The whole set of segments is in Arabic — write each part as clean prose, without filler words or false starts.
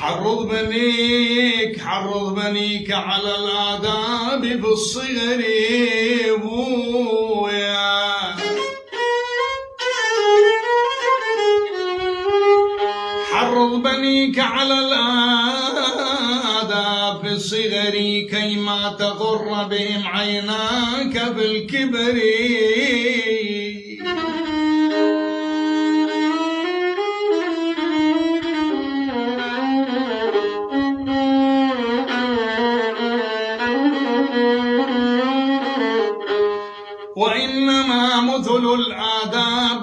حرض بنيك على الآداب في الصغر بويا، حرض بنيك على الآداب في الصغر كيما تغر بهم عيناك بالكبر. وإنما مثل الآداب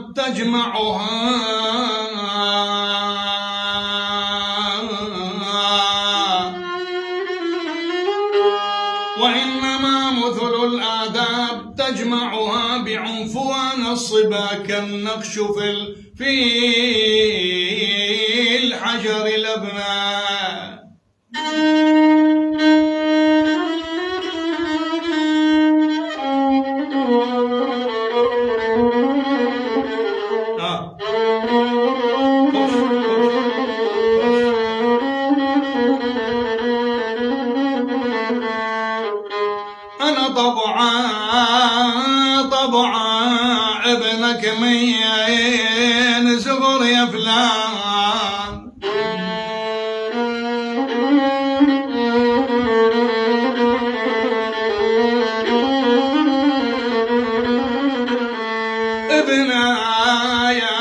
تجمعها بعنفوان الصبا كالنقش في الحجر الأبناء. أنا طبعا ابنك من صغر يا فلان، ابنا يا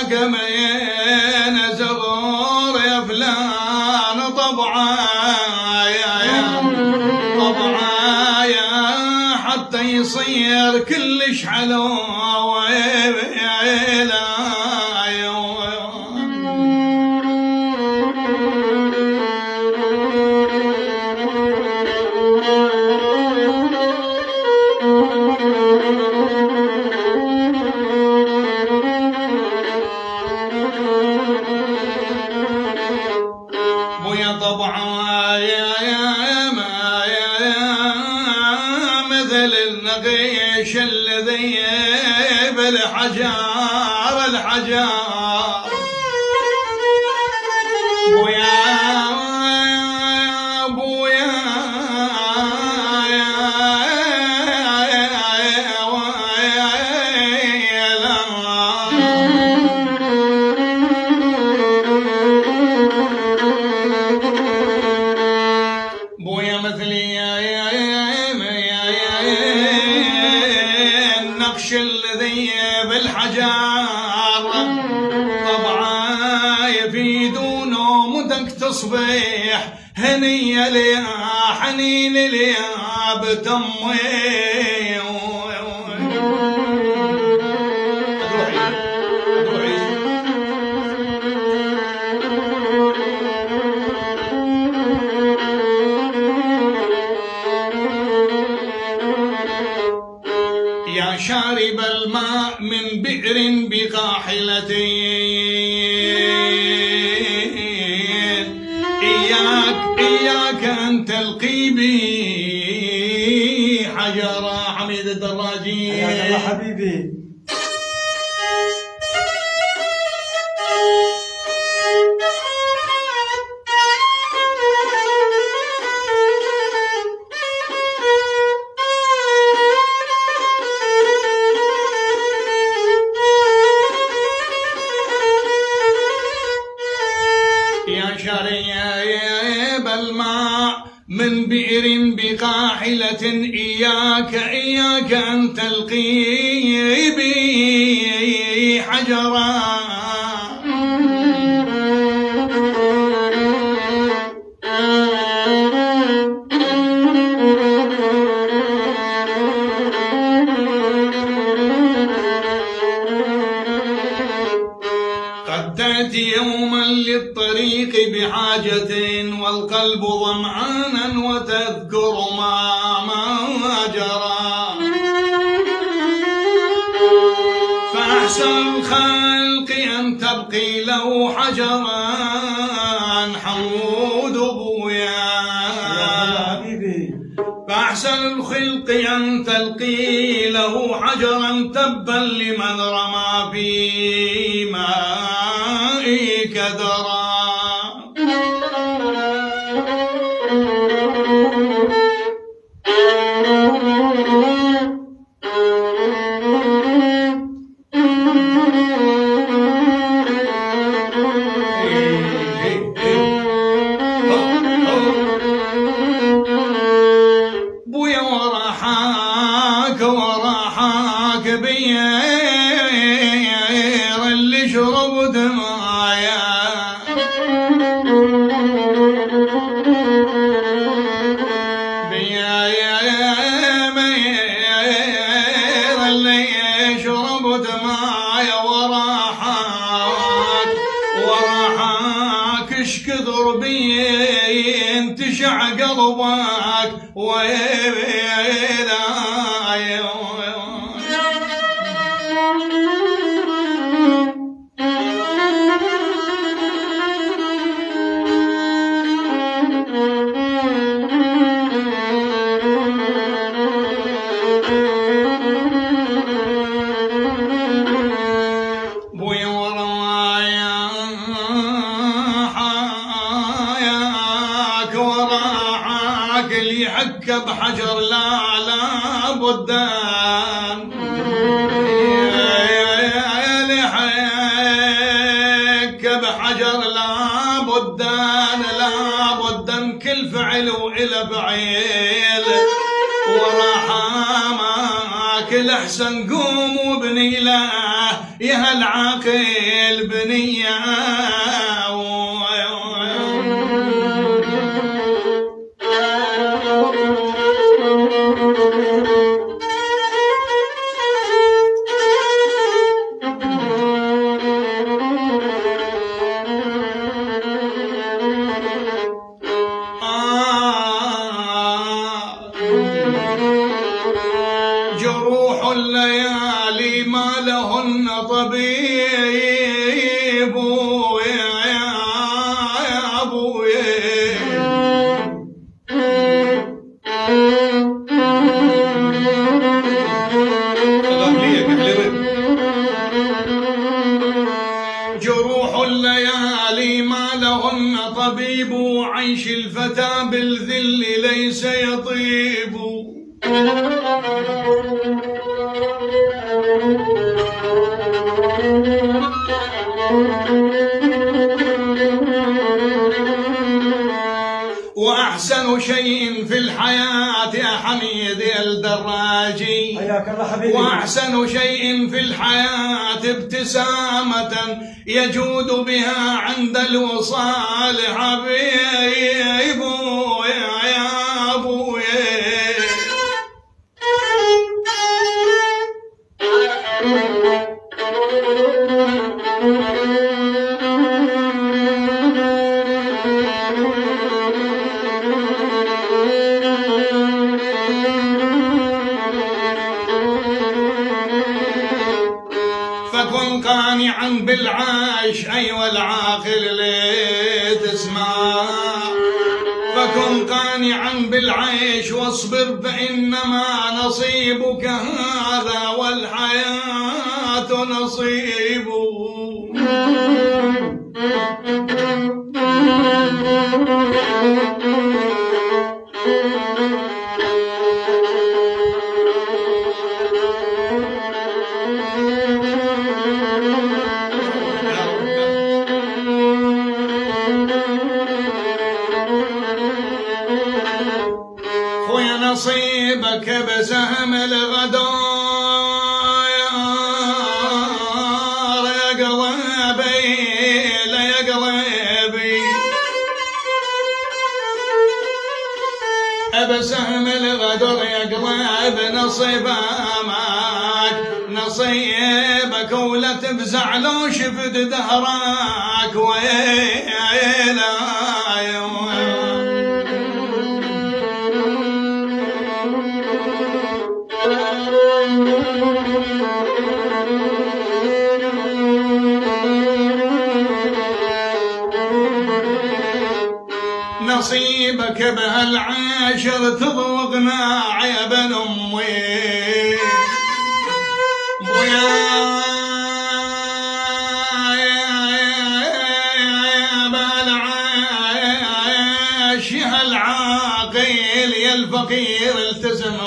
كمين صغر يا فلان، طبعا حتى يصير كلش حلوة بويا. طبعا مثل النقيش الذي بالحجار بويا مثلي النقش الذي بالحجار، طبعا يفيدون نومتك تصبح هنية ليا حنين ليا بتمي. يا شارب الماء من بئر بقاحلتين، إياك أن تلقي بي حجرا. حميد الدراجي. حياك الله حبيبي. يا شارب الماء من بئر بقاحلة، إياك أن تلقي بي حجرا. قد تأتي يوما للطريق بحاجة والقلب ظمعانا وتذكر ما جرى، فأحسن الخلق أن تبقي له حجرا. حمود بويا. فأحسن الخلق أن تلقي له حجرا، تبا لمن رمى في مائك درا. وراحك اش كثر بين تشع قلبك ويلا حك بحجر لا بدان حك بحجر لا بدان كل فعل وإلى بعيل ورحمك الأحسن قوم وبني له يا العاقل بنيه جروح الليالي ما لهن طبيب يا ابويا جروح الليالي ما لهن طبيب وعيش الفتى بالذل ليس يطيب وأحسن شيء في الحياة يا حميد الدراجي حياك الله حبيبي وأحسن شيء في الحياة ابتسامة يجود بها عند الوصال حبيب يا أبويا فكن قانعا بالعيش أيها العاقل لي تسمع فكن قانعا بالعيش واصبر فإنما نصيبك هذا والحياة نصيب نصيبك بسهم الغدار يا قلبي لا يا قلبي بسهم الغدر يا قلب نصيب معك نصيبك ولا تفزع لو شفت دهرك ويلا نصيبك بهالعاشر تذوقنا عيب امي بالعاش يا العاقل يا الفقير التزم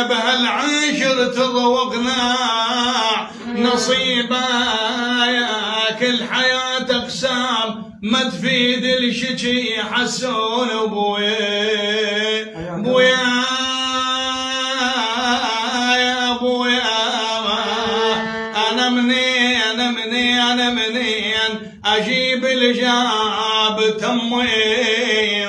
بهالعاشر تذوقنا نصيبك كل حياة اقسام ما تفيد الشجي حسون ابويا بويا يا ابويا انا منين اجيب الجاب تمي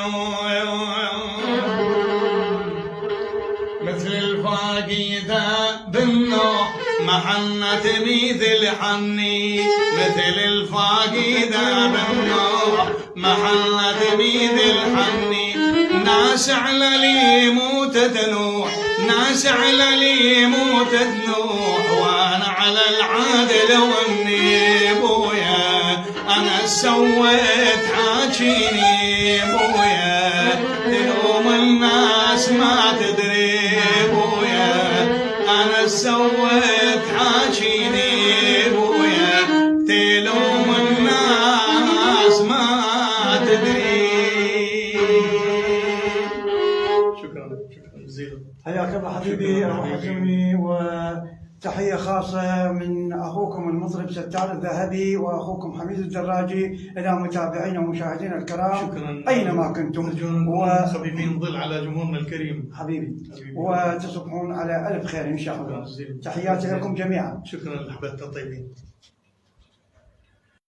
مثل الفاقدة بالنور محنة مثل حني مثل الفاقدة بالنوح محنة مثل حني ناس على لي موتة نوح ناس على لي موتة نوح وانا على العادل واني بويا انا سويت حاجيني بويا تلوم الناس ما تدري بويا انا سويت حاجيني بويا تلوم الناس ما تدري. شكرا جزيلا. حياك الله حبيبي ابو حزمي، وتحيه خاصه من اخوكم المطرب ستار الذهبي واخوكم حميد الدراجي الى متابعينا ومشاهدينا الكرام شكرا اينما كنتم خفيفين ظل على جمهورنا الكريم حبيبي وتصبحون على الف خير ان شاء الله. تحياتي لكم جميعا. شكرا للاحباب الطيبين.